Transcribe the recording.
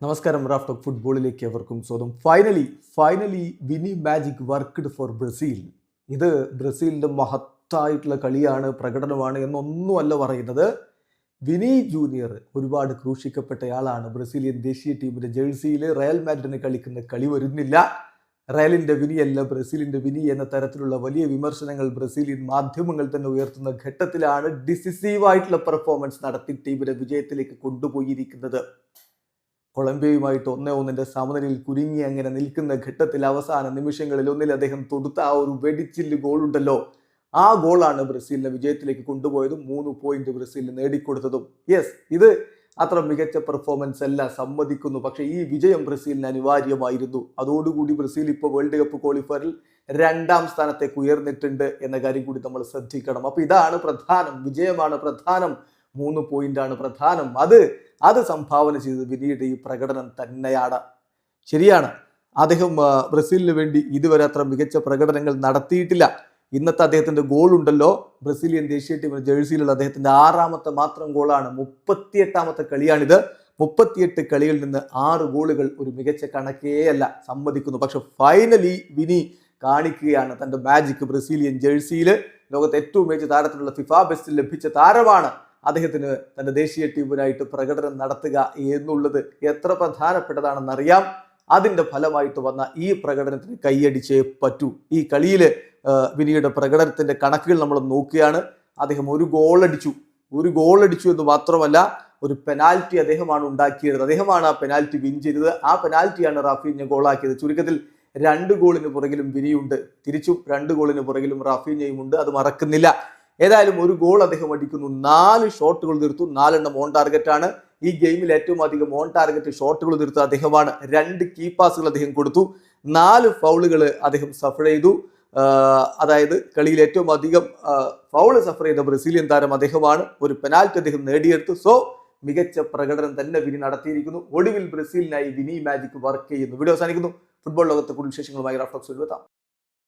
നമസ്കാരം. Raf talk ഫുട്ബോളിലേക്ക് എവർക്കും സ്വാഗതം. Finally Vini magic worked for Brazil. ഇത് ബ്രസീലിന്റെ മഹത്തായിട്ടുള്ള കളിയാണ്, പ്രകടനമാണ് എന്നൊന്നുമല്ല പറയുന്നത്. വിനി ജൂനിയർ ഒരുപാട് ക്രൂശിക്കപ്പെട്ടയാളാണ്. ബ്രസീലിയൻ ദേശീയ ടീമിന്റെ ജേഴ്സിയിൽ റയൽ മാഡ്രിഡിന് കളിക്കുന്ന കളി വരുന്നില്ല. റയലിന്റെ വിനിയല്ല ബ്രസീലിന്റെ വിനി എന്ന തരത്തിലുള്ള വലിയ വിമർശനങ്ങൾ ബ്രസീലിയൻ മാധ്യമങ്ങൾ തന്നെ ഉയർത്തുന്ന ഘട്ടത്തിലാണ് ഡിസിസീവായിട്ടുള്ള പെർഫോമൻസ് നടത്തി ടീമിനെ വിജയത്തിലേക്ക് കൊണ്ടുപോയിരിക്കുന്നത്. കൊളംബിയയുമായിട്ട് 1-1 സമനിലയിൽ കുരുങ്ങി അങ്ങനെ നിൽക്കുന്ന ഘട്ടത്തിൽ അവസാന നിമിഷങ്ങളിൽ ഒന്നിൽ അദ്ദേഹം തൊടുത്ത ആ ഒരു വെടിച്ചില്ല് ഗോൾ ഉണ്ടല്ലോ, ആ ഗോളാണ് ബ്രസീലിനെ വിജയത്തിലേക്ക് കൊണ്ടുപോയതും 3 പോയിന്റ് ബ്രസീലിന് നേടിക്കൊടുത്തതും. യെസ്, ഇത് അത്ര മികച്ച പെർഫോമൻസ് അല്ല, സമ്മതിക്കുന്നു. പക്ഷെ ഈ വിജയം ബ്രസീലിന് അനിവാര്യമായിരുന്നു. അതോടുകൂടി ബ്രസീൽ ഇപ്പോൾ വേൾഡ് കപ്പ് ക്വാളിഫയറിൽ 2ാം സ്ഥാനത്തേക്ക് ഉയർന്നിട്ടുണ്ട് എന്ന കാര്യം കൂടി നമ്മൾ ശ്രദ്ധിക്കണം. അപ്പൊ ഇതാണ് പ്രധാനം, വിജയമാണ് പ്രധാനം, 3 പോയിന്റാണ് പ്രധാനം. അത് സംഭാവന ചെയ്തത് വിനിയുടെ ഈ പ്രകടനം തന്നെയാണ്. ശരിയാണ്, അദ്ദേഹം ബ്രസീലിന് വേണ്ടി ഇതുവരെ അത്ര മികച്ച പ്രകടനങ്ങൾ നടത്തിയിട്ടില്ല. ഇന്നത്തെ അദ്ദേഹത്തിന്റെ ഗോൾ ഉണ്ടല്ലോ, ബ്രസീലിയൻ ദേശീയ ടീമിന്റെ ജേഴ്സിയിലുള്ള അദ്ദേഹത്തിന്റെ 6ാമത്തെ മാത്രം ഗോളാണ്. 38ാമത്തെ കളിയാണിത്. 38 കളികളിൽ നിന്ന് 6 ഗോളുകൾ ഒരു മികച്ച കണക്കേ അല്ല, സമ്മതിക്കുന്നു. പക്ഷെ ഫൈനലി വിനി കാണിക്കുകയാണ് തന്റെ മാജിക്. ബ്രസീലിയൻ ജേഴ്സിയിൽ ലോകത്തെ ഏറ്റവും മികച്ച താരത്തിനുള്ള ഫിഫ ബെസ്റ്റ് ലഭിച്ച താരമാണ്. അദ്ദേഹത്തിന് തന്റെ ദേശീയ ടീമിനായിട്ട് പ്രകടനം നടത്തുക എന്നുള്ളത് എത്ര പ്രധാനപ്പെട്ടതാണെന്നറിയാം. അതിന്റെ ഫലമായിട്ട് വന്ന ഈ പ്രകടനത്തിന് കൈയടിച്ചേ പറ്റൂ. ഈ കളിയിൽ വിനിയുടെ പ്രകടനത്തിന്റെ കണക്കുകൾ നമ്മൾ നോക്കുകയാണ്. അദ്ദേഹം ഒരു ഗോൾ അടിച്ചു എന്ന് മാത്രമല്ല, ഒരു പെനാൽറ്റി അദ്ദേഹമാണ് ഉണ്ടാക്കിയത്. അദ്ദേഹമാണ് ആ പെനാൽറ്റി വിൻ ചെയ്തത്. ആ പെനാൽറ്റിയാണ് റാഫീഞ്ഞ ഗോളാക്കിയത്. ചുരുക്കത്തിൽ 2 ഗോളിന് പുറകിലും വിനിയുണ്ട്, തിരിച്ചും 2 ഗോളിന് പുറകിലും റാഫീഞ്ഞയും ഉണ്ട്. അത് മറക്കുന്നില്ല. ഏതായാലും ഒരു ഗോൾ അദ്ദേഹം അടിക്കുന്നു, 4 ഷോട്ടുകൾ തീർത്തു, 4 ഓൺ ടാർഗറ്റ് ആണ്. ഈ ഗെയിമിൽ ഏറ്റവും അധികം ഓൺ ടാർഗറ്റ് ഷോട്ടുകൾ തീർത്ത അദ്ദേഹമാണ്. 2 കീ പാസുകൾ അദ്ദേഹം കൊടുത്തു, 4 ഫൗളുകൾ അദ്ദേഹം സഫർ ചെയ്തു. അതായത് കളിയിൽ ഏറ്റവും അധികം ഫൗള് സഫർ ചെയ്ത ബ്രസീലിയൻ താരം അദ്ദേഹമാണ്. ഒരു പെനാൽറ്റി അദ്ദേഹം നേടിയെടുത്തു. സോ മികച്ച പ്രകടനം തന്നെ വിനി നടത്തിയിരിക്കുന്നു. ഒടുവിൽ ബ്രസീലിനായി വിനി മാജിക് വർക്ക് ചെയ്യുന്നു. വീഡിയോ അവസാനിക്കുന്നു. ഫുട്ബോൾ ലോകത്തെ കൂടുതൽ വിശേഷങ്ങളുമായി റാഫ് ടോക്സിൽ എത്താം.